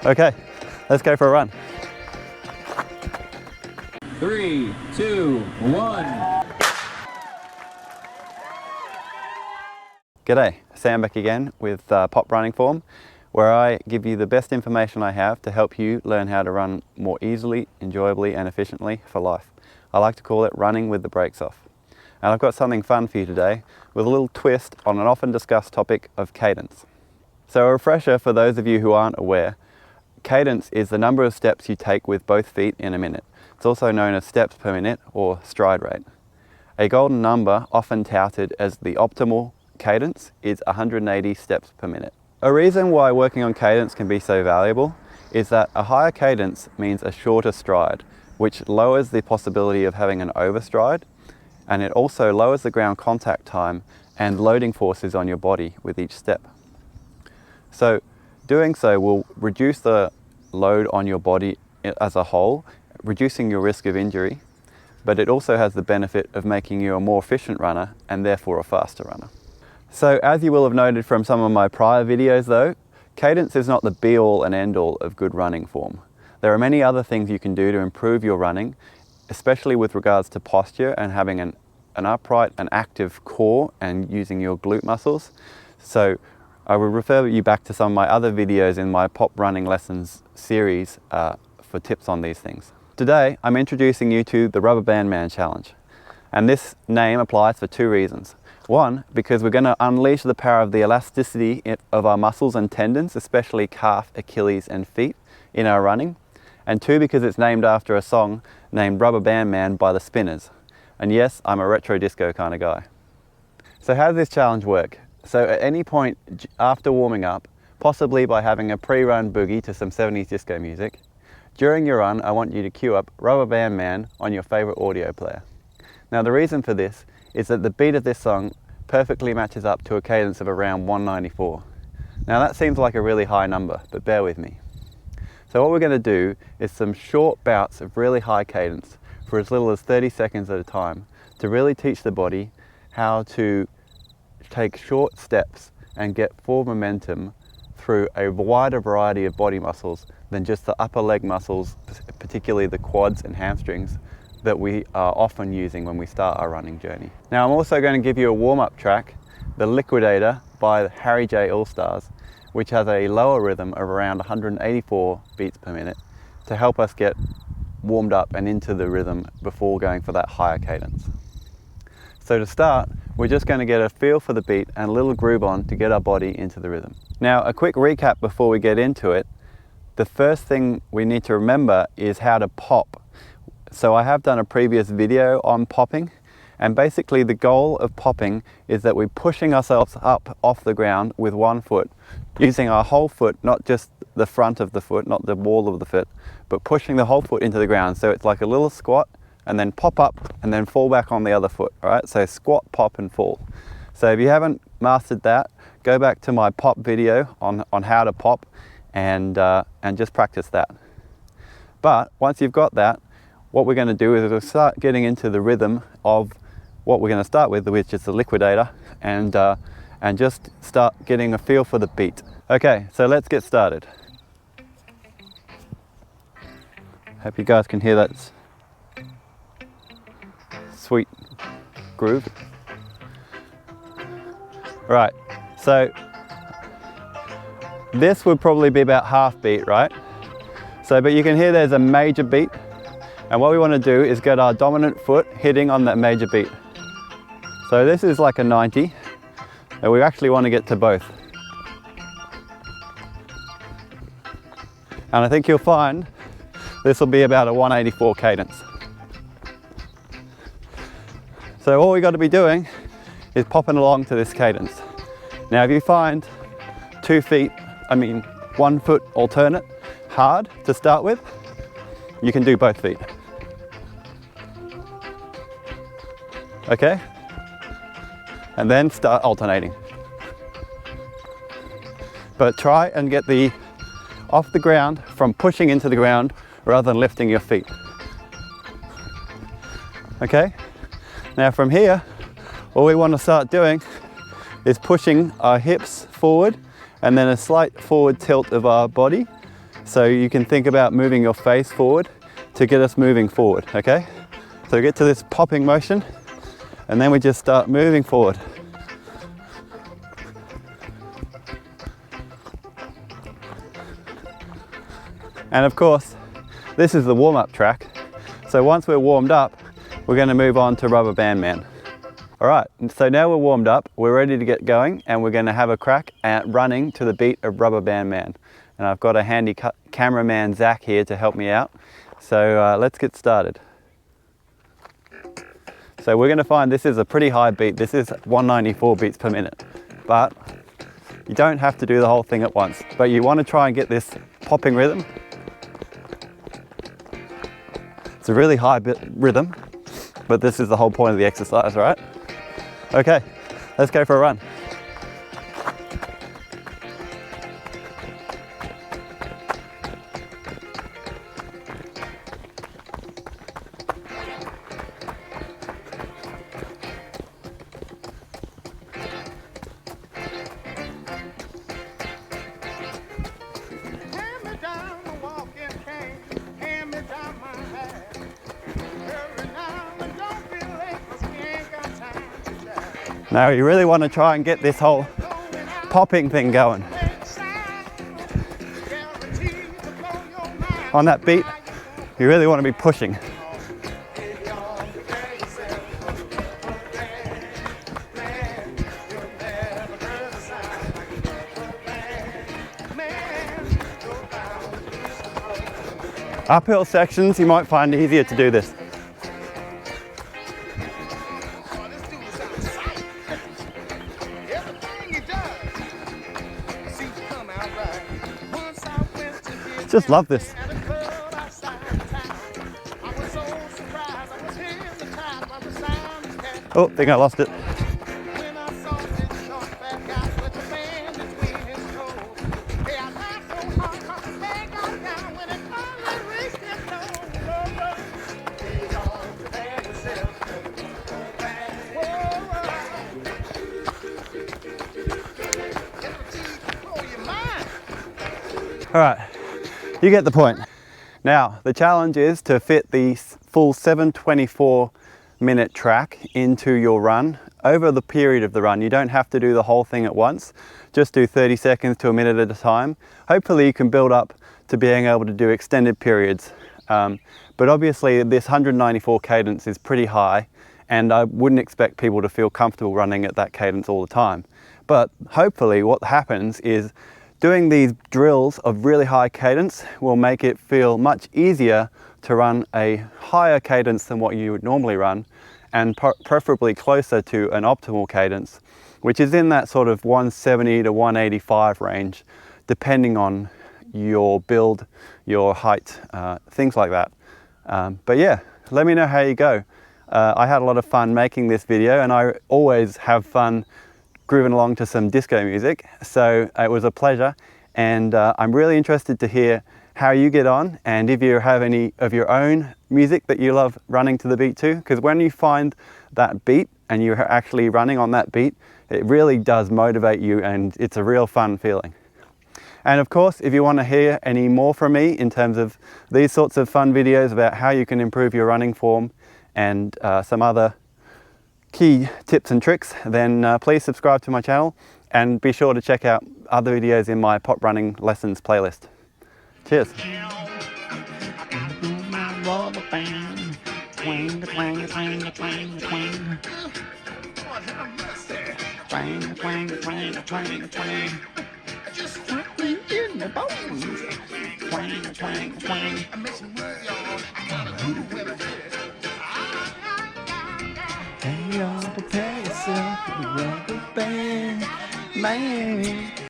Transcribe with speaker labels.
Speaker 1: Okay, let's go for a run.
Speaker 2: 3, 2, 1.
Speaker 1: G'day, Sam back again with Pop Running Form, where I give you the best information I have to help you learn how to run more easily, enjoyably and efficiently for life. I like to call it running with the brakes off. And I've got something fun for you today with a little twist on an often discussed topic of cadence. So a refresher for those of you who aren't aware, cadence is the number of steps you take with both feet in a minute. It's also known as steps per minute or stride rate. A golden number, often touted as the optimal cadence, is 180 steps per minute. A reason why working on cadence can be so valuable is that a higher cadence means a shorter stride, which lowers the possibility of having an overstride, and it also lowers the ground contact time and loading forces on your body with each step. So doing so will reduce the load on your body as a whole, reducing your risk of injury, but it also has the benefit of making you a more efficient runner and therefore a faster runner. So as you will have noted from some of my prior videos though, cadence is not the be-all and end-all of good running form. There are many other things you can do to improve your running, especially with regards to posture and having an upright and active core and using your glute muscles. So I will refer you back to some of my other videos in my Pop Running Lessons series for tips on these things. Today I'm introducing you to the Rubberband Man challenge, and this name applies for two reasons. One, because we're going to unleash the power of the elasticity of our muscles and tendons, especially calf, Achilles and feet, in our running. And two, because it's named after a song named Rubberband Man by the Spinners. And yes, I'm a retro disco kind of guy. So how does this challenge work? So at any point after warming up, possibly by having a pre-run boogie to some 70s disco music, during your run I want you to cue up Rubberband Man on your favorite audio player. Now the reason for this is that the beat of this song perfectly matches up to a cadence of around 194. Now that seems like a really high number, but bear with me. So what we're going to do is some short bouts of really high cadence for as little as 30 seconds at a time to really teach the body how to take short steps and get full momentum through a wider variety of body muscles than just the upper leg muscles, particularly the quads and hamstrings, that we are often using when we start our running journey. Now I'm also going to give you a warm-up track, The Liquidator by Harry J. All-Stars, which has a lower rhythm of around 184 beats per minute to help us get warmed up and into the rhythm before going for that higher cadence. So to start, we're just going to get a feel for the beat and a little groove on to get our body into the rhythm. Now a quick recap before we get into it. The first thing we need to remember is how to pop. So I have done a previous video on popping, and basically the goal of popping is that we're pushing ourselves up off the ground with one foot, using our whole foot, not just the front of the foot, not the wall of the foot, but pushing the whole foot into the ground. So it's like a little squat and then pop up and then fall back on the other foot, all right? So squat, pop and fall. So if you haven't mastered that, go back to my pop video on how to pop and just practice that. But once you've got that, what we're going to do is we'll start getting into the rhythm of what we're going to start with, which is the Liquidator, and just start getting a feel for the beat. Okay, so let's get started. Hope you guys can hear that sweet groove. Right, so this would probably be about half beat, right? So, but you can hear there's a major beat. And what we want to do is get our dominant foot hitting on that major beat. So this is like a 90, and we actually want to get to both. And I think you'll find this will be about a 184 cadence. So all we got to be doing is popping along to this cadence. Now if you find 1 foot alternate hard to start with, you can do both feet. Okay? And then start alternating. But try and get off the ground from pushing into the ground rather than lifting your feet. Okay? Now from here, all we want to start doing is pushing our hips forward and then a slight forward tilt of our body So you can think about moving your face forward to get us moving forward, okay? So get to this popping motion, and then we just start moving forward. And of course, this is the warm-up track. So once we're warmed up, we're going to move on to Rubberband Man. All right, so now we're warmed up, we're ready to get going, and we're going to have a crack at running to the beat of Rubberband Man. And I've got a handy cameraman, Zach, here to help me out. So let's get started. So we're going to find this is a pretty high beat. This is 194 beats per minute. But you don't have to do the whole thing at once. But you want to try and get this popping rhythm. It's a really high rhythm, but this is the whole point of the exercise, right? Okay, let's go for a run. Now you really want to try and get this whole popping thing going. On that beat, you really want to be pushing. Uphill sections, you might find it easier to do this. Just love this. Oh, I think I lost it. All right. You get the point. Now, the challenge is to fit the full 724 minute track into your run over the period of the run. You don't have to do the whole thing at once. Just do 30 seconds to a minute at a time. Hopefully you can build up to being able to do extended periods. But obviously this 194 cadence is pretty high, and I wouldn't expect people to feel comfortable running at that cadence all the time. But hopefully what happens is doing these drills of really high cadence will make it feel much easier to run a higher cadence than what you would normally run, and preferably closer to an optimal cadence, which is in that sort of 170 to 185 range, depending on your build, your height, things like that. But yeah, let me know how you go. I had a lot of fun making this video, and I always have fun grooving along to some disco music, so it was a pleasure, and I'm really interested to hear how you get on, and if you have any of your own music that you love running to the beat to, because when you find that beat and you're actually running on that beat, it really does motivate you, and it's a real fun feeling. And of course, if you want to hear any more from me in terms of these sorts of fun videos about how you can improve your running form and some other key tips and tricks, then please subscribe to my channel and be sure to check out other videos in my pop running lessons playlist. Cheers. Hey y'all, prepare yourself for the Rubberband Man.